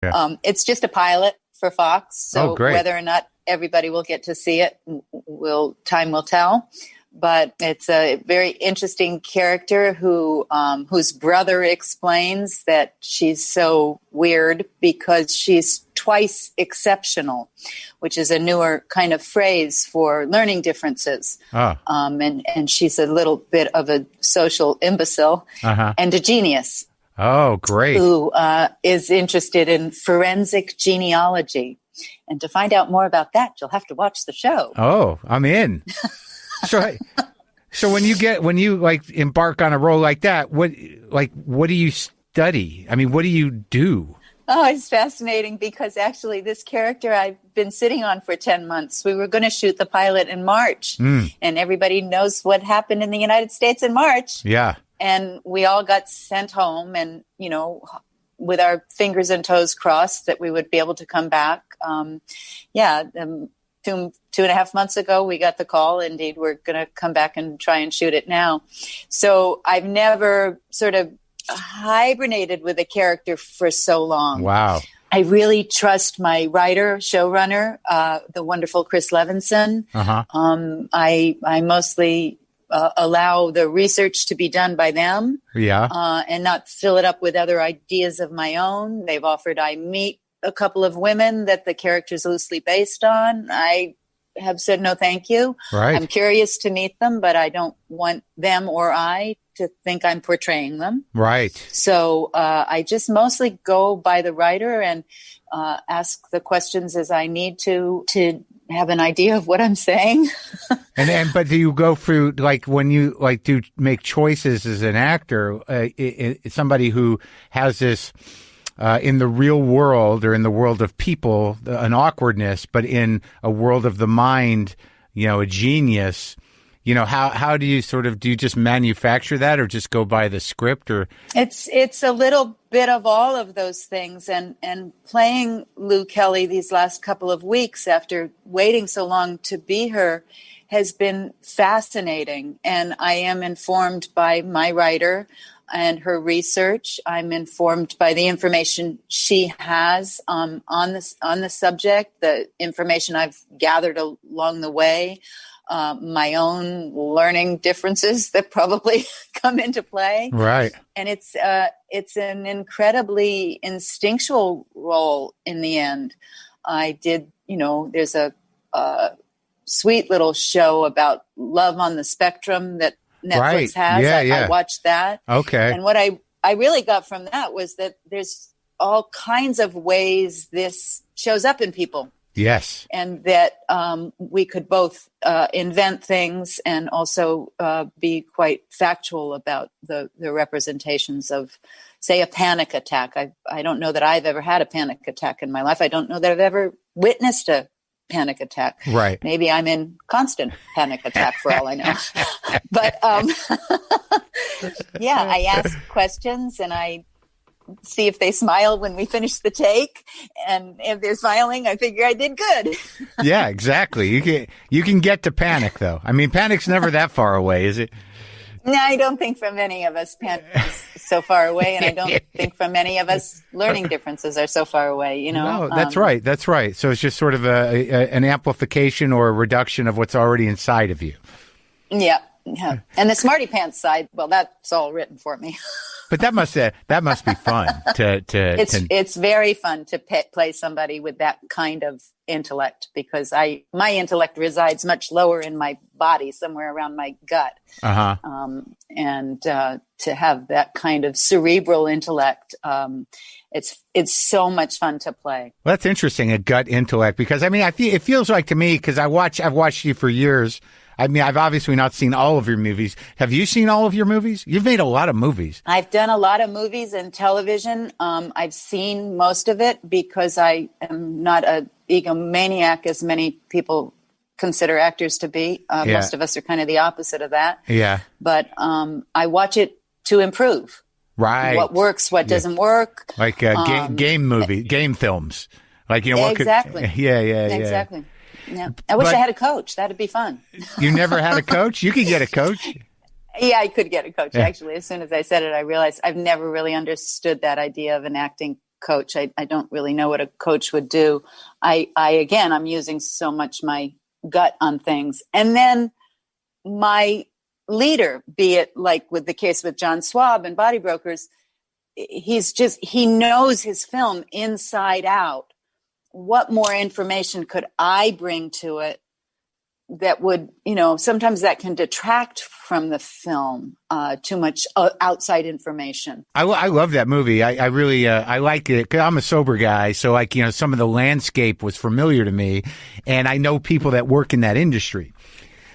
It's just a pilot for Fox, so great. whether or not everybody will get to see it, time will tell. But it's a very interesting character whose brother explains that she's so weird because she's twice exceptional, which is a newer kind of phrase for learning differences. And she's a little bit of a social imbecile and a genius. Oh, great. Who is interested in forensic genealogy. And to find out more about that, you'll have to watch the show. Oh, I'm in. So when you like embark on a role like that, what do you study? I mean, what do you do? Oh, it's fascinating because actually this character I've been sitting on for 10 months. We were going to shoot the pilot in March, and everybody knows what happened in the United States in March. Yeah. And we all got sent home and, with our fingers and toes crossed that we would be able to come back. 2.5 months ago, we got the call. Indeed, we're going to come back and try and shoot it now. So I've never sort of hibernated with a character for so long. Wow. I really trust my writer, showrunner, the wonderful Chris Levinson. I mostly allow the research to be done by them. Yeah. And not fill it up with other ideas of my own. They've offered I meet a couple of women that the character's loosely based on. I have said no thank you. Right. I'm curious to meet them, but I don't want them or I to think I'm portraying them. Right. So I just mostly go by the writer and ask the questions as I need to have an idea of what I'm saying. But do you go through, like, when you do make choices as an actor, somebody who has this in the real world or in the world of people, an awkwardness, but in a world of the mind, a genius, how do you do you just manufacture that or just go by the script? Or it's a little bit of all of those things. And playing Lou Kelly these last couple of weeks after waiting so long to be her has been fascinating. And I am informed by my writer and her research. I'm informed by the information she has on the subject, the information I've gathered along the way, my own learning differences that probably come into play. Right. And it's an incredibly instinctual role in the end. I did, there's a sweet little show about love on the spectrum that Netflix has. I watched that. Okay. And what I really got from that was that there's all kinds of ways this shows up in people. Yes. And that we could both invent things and also be quite factual about the representations of, say, a panic attack. I don't know that I've ever had a panic attack in my life. I don't know that I've ever witnessed a panic attack. Right. Maybe I'm in constant panic attack for all I know. But I ask questions and I see if they smile when we finish the take. And if they're smiling, I figure I did good. Yeah, exactly. You can get to panic, though. I mean, panic's never that far away, is it? No, I don't think from many of us panic is so far away, and I don't think from many of us learning differences are so far away, No, that's right. That's right. So it's just sort of an amplification or a reduction of what's already inside of you. Yeah. And the smarty pants side, well, that's all written for me. But that must be fun It's very fun to play somebody with that kind of intellect because my intellect resides much lower in my body, somewhere around my gut. And to have that kind of cerebral intellect, it's so much fun to play. Well, that's interesting, a gut intellect, because it feels like to me, because I've watched you for years. I've obviously not seen all of your movies. Have you seen all of your movies? You've made a lot of movies. I've done a lot of movies and television. I've seen most of it because I am not an egomaniac as many people consider actors to be. Most of us are kind of the opposite of that. Yeah. But I watch it to improve. Right. What works, what doesn't work. Like game films. Like, exactly. Exactly. Yeah. I wish I had a coach. That'd be fun. You never had a coach? You could get a coach. Yeah, I could get a coach. Actually, as soon as I said it, I realized I've never really understood that idea of an acting coach. I don't really know what a coach would do. Again, I'm using so much my gut on things. And then my leader, be it like with the case with John Swab and Body Brokers, he knows his film inside out. What more information could I bring to it that would, sometimes that can detract from the film, too much outside information. I love that movie. I really, I like it because I'm a sober guy. So some of the landscape was familiar to me, and I know people that work in that industry.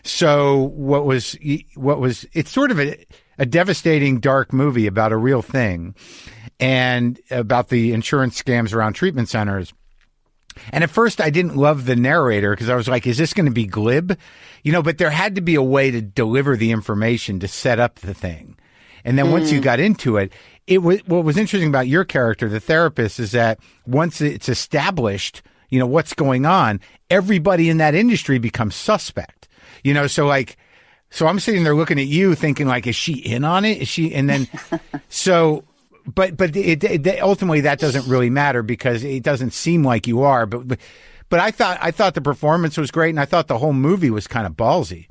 So it's sort of a devastating, dark movie about a real thing and about the insurance scams around treatment centers. And at first I didn't love the narrator because I was like, is this going to be glib? But there had to be a way to deliver the information to set up the thing. And then once you got into it, what was interesting about your character, the therapist, is that once it's established, what's going on, everybody in that industry becomes suspect. So I'm sitting there looking at you thinking like, is she in on it? Is she? And then, but ultimately that doesn't really matter because it doesn't seem like you are. But I thought the performance was great, and I thought the whole movie was kind of ballsy.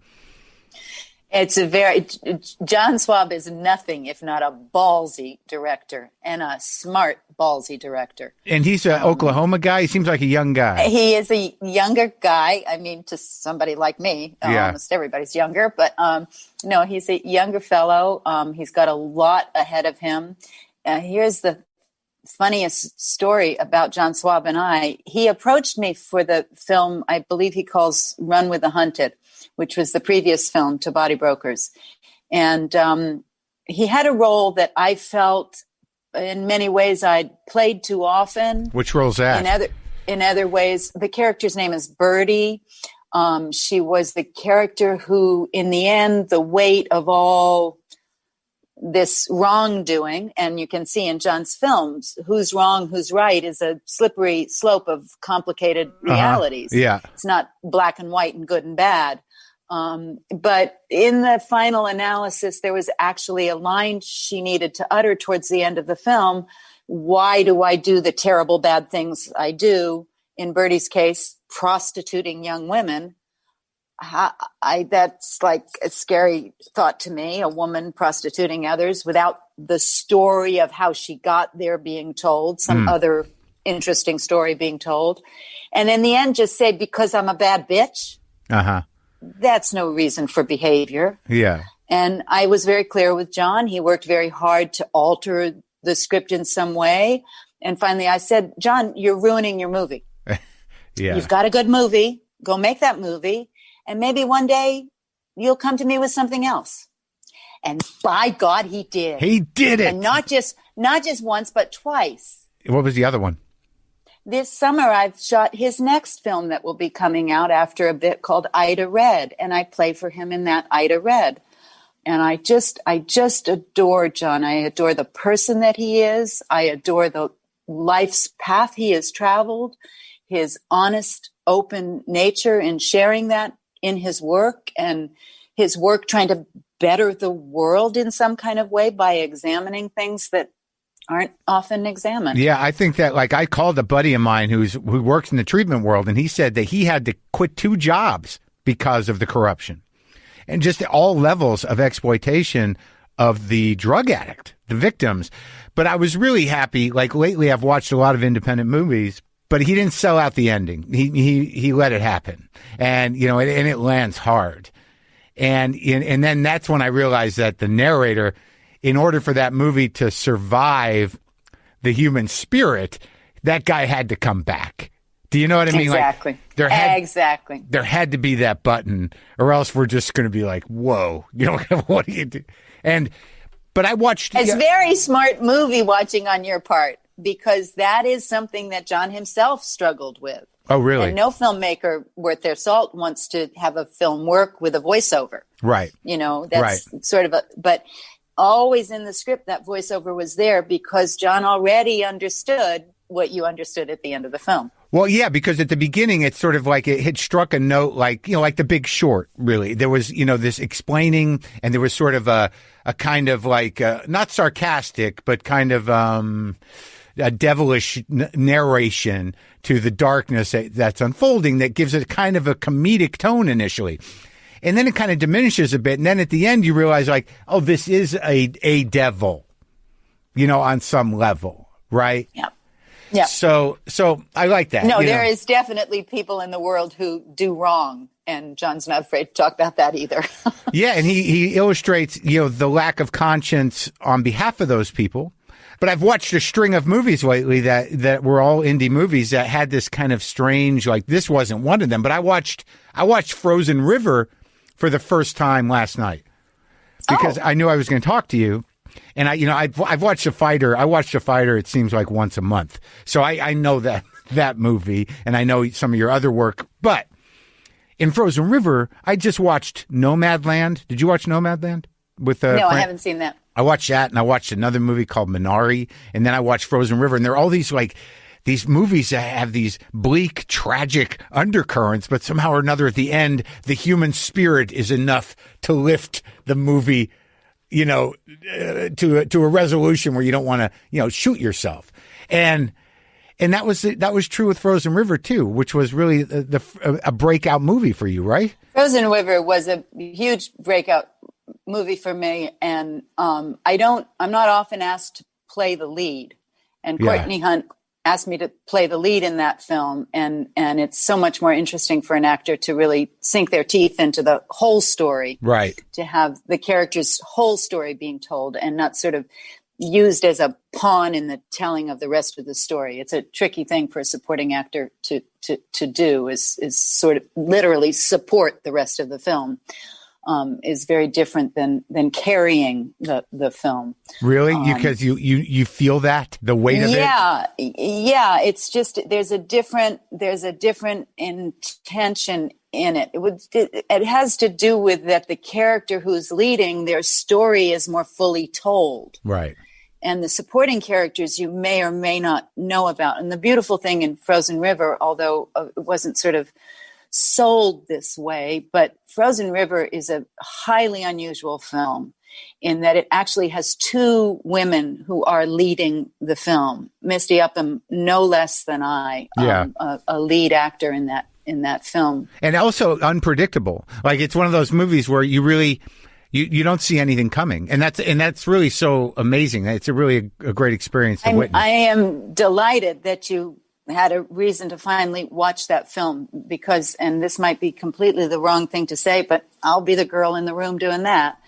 John Swab is nothing if not a ballsy director, and a smart ballsy director. And he's an Oklahoma guy. He seems like a young guy. He is a younger guy. I mean, to somebody like me, almost everybody's younger, but no, he's a younger fellow. He's got a lot ahead of him. Here's the funniest story about John Swab and I. He approached me for the film, I believe he calls Run with the Hunted, which was the previous film to Body Brokers. And he had a role that I felt in many ways I'd played too often. Which role's that? In other ways, the character's name is Birdie. She was the character who, in the end, the weight of all this wrongdoing, and you can see in John's films, who's wrong, who's right, is a slippery slope of complicated realities. Yeah. It's not black and white and good and bad. But in the final analysis, there was actually a line she needed to utter towards the end of the film. Why do I do the terrible bad things I do? In Birdie's case, prostituting young women. That's like a scary thought to me, a woman prostituting others without the story of how she got there being told, some other interesting story being told. And in the end, just say, because I'm a bad bitch. That's no reason for behavior. Yeah. And I was very clear with John. He worked very hard to alter the script in some way. And finally I said, John, you're ruining your movie. Yeah. You've got a good movie. Go make that movie. And maybe one day you'll come to me with something else. And by God, he did. He did it. And not just once, but twice. What was the other one? This summer, I've shot his next film that will be coming out after a bit called Ida Red. And I play for him in that Ida Red. And I just adore John. I adore the person that he is. I adore the life's path he has traveled, his honest, open nature in sharing that in his work, and his work trying to better the world in some kind of way by examining things that aren't often examined. Yeah, I think that, like, I called a buddy of mine who works in the treatment world, and he said that he had to quit 2 jobs because of the corruption and just all levels of exploitation of the drug addict, the victims. But I was really happy. Like, lately I've watched a lot of independent movies, but he didn't sell out the ending. He let it happen. And, and it lands hard. And then that's when I realized that the narrator, in order for that movie to survive the human spirit, that guy had to come back. Do you know what I mean? Exactly. Like, there had to be that button, or else we're just going to be like, whoa, what do you do? But I watched. It's very smart movie watching on your part, because that is something that John himself struggled with. Oh, really? And no filmmaker worth their salt wants to have a film work with a voiceover. Right. That's right. Sort of but always in the script, that voiceover was there because John already understood what you understood at the end of the film. Well, yeah, because at the beginning, it's sort of like it had struck a note, like, like The Big Short, really. There was, this explaining, and there was sort of a kind of like, not sarcastic, but kind of, a devilish narration to the darkness that's unfolding that gives it kind of a comedic tone initially. And then it kind of diminishes a bit. And then at the end, you realize like, oh, this is a devil, on some level, right? Yeah. Yeah. So I like that. No, there is definitely people in the world who do wrong. And John's not afraid to talk about that either. Yeah. And he illustrates, the lack of conscience on behalf of those people. But I've watched a string of movies lately that were all indie movies that had this kind of strange, like this wasn't one of them. But I watched Frozen River for the first time last night because I knew I was going to talk to you. And I've watched The Fighter. I watch The Fighter, it seems like once a month. So I know that movie and I know some of your other work. But in Frozen River, I just watched Nomadland. Did you watch Nomadland? No, I haven't seen that. I watched that and I watched another movie called Minari. And then I watched Frozen River. And there are all these these movies that have these bleak, tragic undercurrents, but somehow or another at the end, the human spirit is enough to lift the movie, to a resolution where you don't want to, shoot yourself. And that was true with Frozen River too, which was really a breakout movie for you, right? Frozen River was a huge breakout movie for me. And I'm not often asked to play the lead. And Courtney Hunt asked me to play the lead in that film. And it's so much more interesting for an actor to really sink their teeth into the whole story. Right. To have the character's whole story being told and not sort of used as a pawn in the telling of the rest of the story. It's a tricky thing for a supporting actor to do is sort of literally support the rest of the film. Is very different than carrying the film. Really? Because you feel that the weight of it? Yeah. It's just there's a different intention in it. It has to do with that the character who's leading their story is more fully told. Right. And the supporting characters you may or may not know about. And the beautiful thing in Frozen River, although it wasn't sort of sold this way, but Frozen River is a highly unusual film in that it actually has two women who are leading the film. Misty Upham, no less than a lead actor in that film. And also unpredictable. Like it's one of those movies where you really you don't see anything coming, and that's really so amazing. It's really a great experience to witness. I am delighted that you had a reason to finally watch that film because, and this might be completely the wrong thing to say, but I'll be the girl in the room doing that.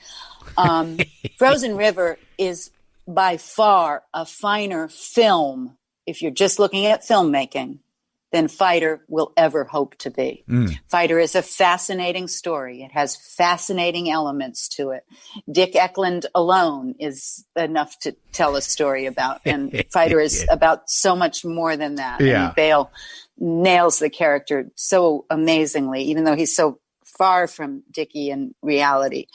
Frozen River is by far a finer film, if you're just looking at filmmaking, than Fighter will ever hope to be. Fighter is a fascinating story. It has fascinating elements to it. Dick Eklund alone is enough to tell a story about, and Fighter is about so much more than that. Yeah. And Bale nails the character so amazingly, even though he's so far from Dickie in reality.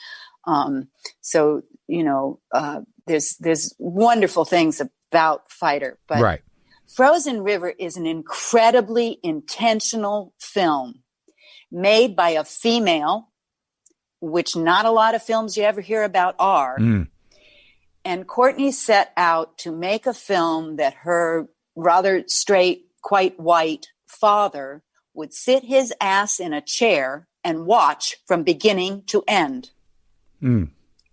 There's wonderful things about Fighter, but right. Frozen River is an incredibly intentional film made by a female, which not a lot of films you ever hear about are. And Courtney set out to make a film that her rather straight, quite white father would sit his ass in a chair and watch from beginning to end.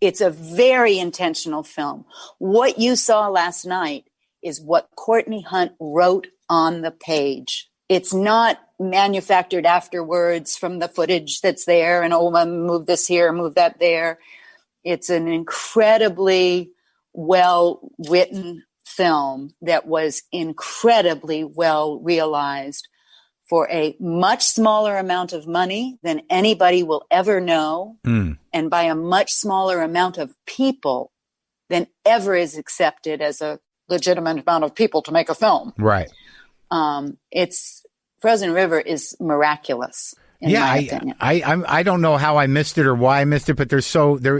It's a very intentional film. What you saw last night is what Courtney Hunt wrote on the page. It's not manufactured afterwards from the footage that's there and, move this here, move that there. It's an incredibly well-written film that was incredibly well realized for a much smaller amount of money than anybody will ever know, and by a much smaller amount of people than ever is accepted as a legitimate amount of people to make a film. Right. It's Frozen River is miraculous. In my opinion. I don't know how I missed it or why I missed it, but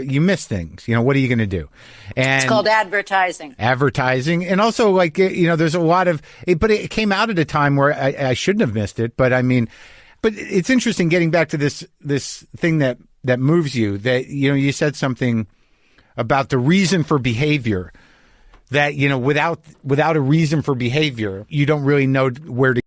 you miss things. What are you going to do? And it's called advertising. And also there's a lot of it, but it came out at a time where I shouldn't have missed it. But but it's interesting getting back to this thing that moves you, that, you said something about the reason for behavior that, without a reason for behavior, you don't really know where to